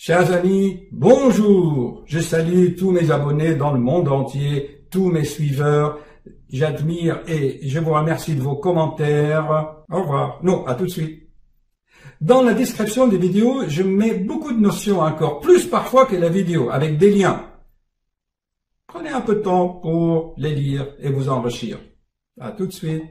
Chers amis, bonjour. Je salue tous mes abonnés dans le monde entier, tous mes suiveurs. J'admire et je vous remercie de vos commentaires. Au revoir. Non, à tout de suite. Dans la description des vidéos, je mets beaucoup de notions encore, plus parfois que la vidéo, avec des liens. Prenez un peu de temps pour les lire et vous enrichir. À tout de suite.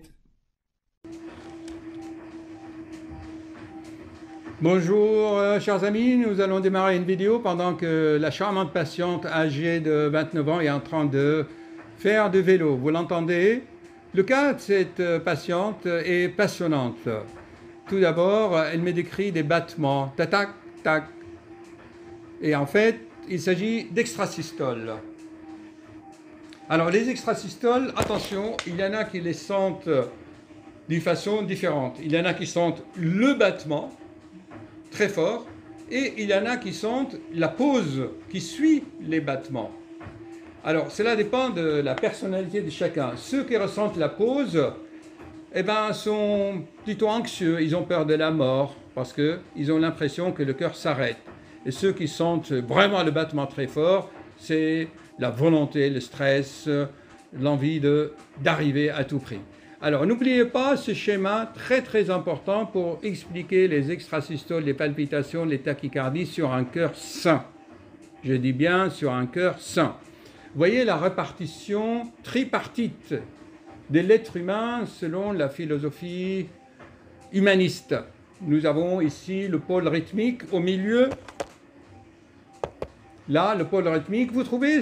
Bonjour chers amis, nous allons démarrer une vidéo pendant que la charmante patiente âgée de 29 ans est en train de faire du vélo. Vous l'entendez? Le cas de cette patiente est passionnante. Tout d'abord, elle me décrit des battements, tac, tac, tac. Et en fait, il s'agit d'extrasystoles. Alors les extrasystoles, attention, il y en a qui les sentent d'une façon différente. Il y en a qui sentent le battement, très fort, et il y en a qui sentent la pause qui suit les battements. Alors cela dépend de la personnalité de chacun. Ceux qui ressentent la pause, eh ben, sont plutôt anxieux, ils ont peur de la mort parce qu'ils ont l'impression que le cœur s'arrête. Et ceux qui sentent vraiment le battement très fort, c'est la volonté, le stress, l'envie d'arriver à tout prix. Alors, n'oubliez pas ce schéma très important pour expliquer les extrasystoles, les palpitations, les tachycardies sur un cœur sain. Je dis bien sur un cœur sain. Voyez la répartition tripartite de l'être humain selon la philosophie humaniste. Nous avons ici le pôle rythmique au milieu. Là, le pôle rythmique, vous trouvez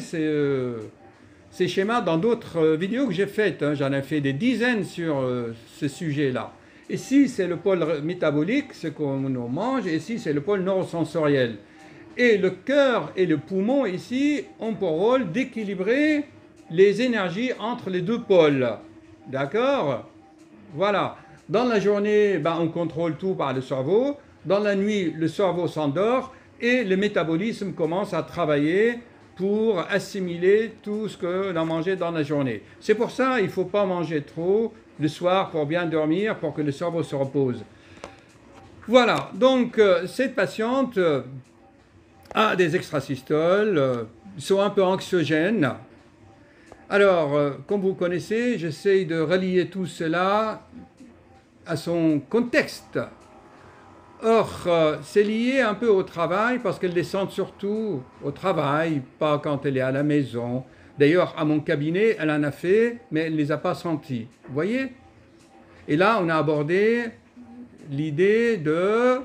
ces schémas dans d'autres vidéos que j'ai faites. J'en ai fait des dizaines sur ce sujet-là. Ici, c'est le pôle métabolique, ce qu'on mange, et ici, c'est le pôle neurosensoriel. Et le cœur et le poumon, ici, ont pour rôle d'équilibrer les énergies entre les deux pôles. D'accord? Voilà. Dans la journée, on contrôle tout par le cerveau. Dans la nuit, le cerveau s'endort et le métabolisme commence à travailler pour assimiler tout ce qu'on a mangé dans la journée. C'est pour ça qu'il ne faut pas manger trop le soir pour bien dormir, pour que le cerveau se repose. Voilà, donc cette patiente a des extrasystoles, ils sont un peu anxiogènes. Alors, comme vous connaissez, j'essaie de relier tout cela à son contexte. Or, c'est lié un peu au travail parce qu'elle les sent surtout au travail, pas quand elle est à la maison. D'ailleurs, à mon cabinet, elle en a fait, mais elle ne les a pas sentis. Vous voyez? Et là, on a abordé l'idée de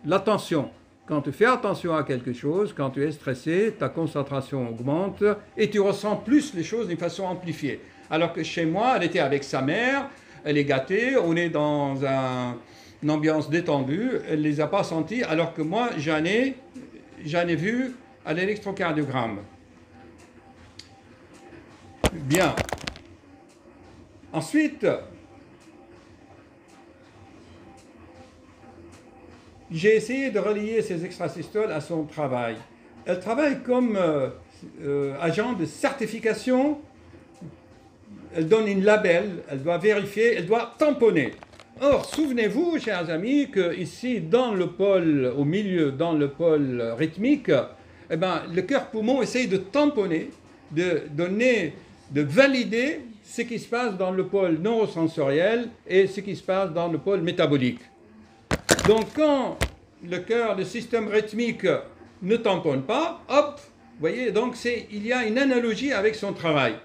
l'attention. Quand tu fais attention à quelque chose, quand tu es stressé, ta concentration augmente et tu ressens plus les choses d'une façon amplifiée. Alors que chez moi, elle était avec sa mère, elle est gâtée, on est dans une ambiance détendue, elle ne les a pas sentis, alors que moi, j'en ai vu à l'électrocardiogramme. Bien. Ensuite, j'ai essayé de relier ces extrasystoles à son travail. Elle travaille comme agent de certification. Elle donne une label, elle doit vérifier, elle doit tamponner. Or, souvenez-vous, chers amis, que ici, dans le pôle, au milieu, dans le pôle rythmique, eh ben, le cœur-poumon essaye de tamponner, de donner, de valider ce qui se passe dans le pôle neurosensoriel et ce qui se passe dans le pôle métabolique. Donc, quand le cœur, le système rythmique ne tamponne pas, hop, vous voyez, donc il y a une analogie avec son travail.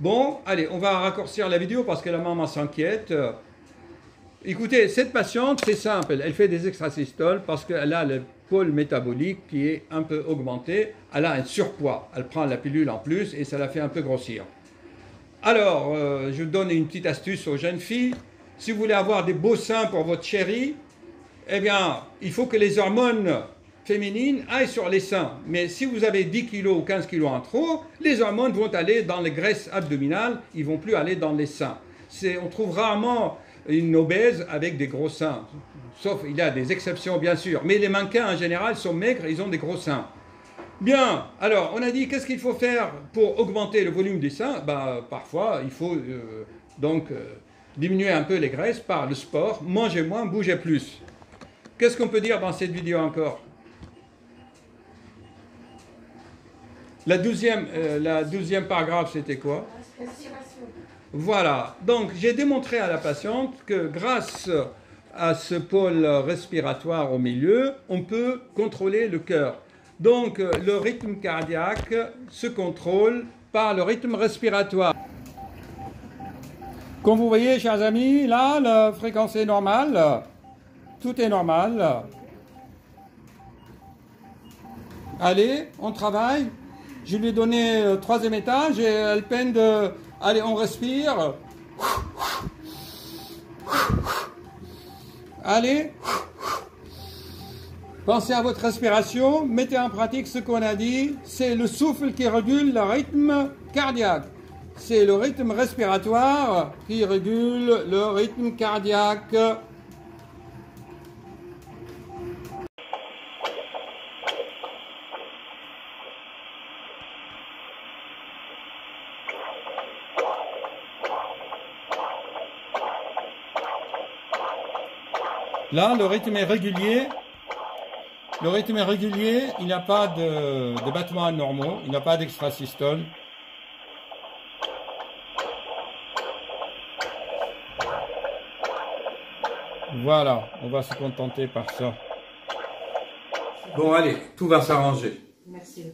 Bon, allez, on va raccourcir la vidéo parce que la maman s'inquiète. Écoutez, cette patiente, c'est simple, elle fait des extrasystoles parce qu'elle a le pôle métabolique qui est un peu augmenté, elle a un surpoids, elle prend la pilule en plus et ça la fait un peu grossir. Alors, je donne une petite astuce aux jeunes filles, si vous voulez avoir des beaux seins pour votre chérie, eh bien, il faut que les hormones féminines aillent sur les seins. Mais si vous avez 10 kg ou 15 kg en trop, les hormones vont aller dans les graisses abdominales, ils ne vont plus aller dans les seins. On trouve rarement une obèse avec des gros seins. Sauf, il y a des exceptions bien sûr. Mais les mannequins en général sont maigres, ils ont des gros seins. Bien, alors on a dit qu'est-ce qu'il faut faire pour augmenter le volume des seins? Parfois, il faut diminuer un peu les graisses par le sport, manger moins, bouger plus. Qu'est-ce qu'on peut dire dans cette vidéo encore? La douzième paragraphe, c'était quoi? Respiration. Voilà. Donc, j'ai démontré à la patiente que grâce à ce pôle respiratoire au milieu, on peut contrôler le cœur. Donc, le rythme cardiaque se contrôle par le rythme respiratoire. Comme vous voyez, chers amis, là, la fréquence est normale. Tout est normal. Allez, on travaille. Je lui ai donné le 3e étage et elle peine de... Allez, on respire. Allez. Pensez à votre respiration. Mettez en pratique ce qu'on a dit. C'est le souffle qui régule le rythme cardiaque. C'est le rythme respiratoire qui régule le rythme cardiaque. Là, le rythme est régulier. Le rythme est régulier, il n'y a pas de battements anormaux, il n'y a pas d'extrasystole. Voilà, on va se contenter par ça. Bon, allez, tout va s'arranger. Merci.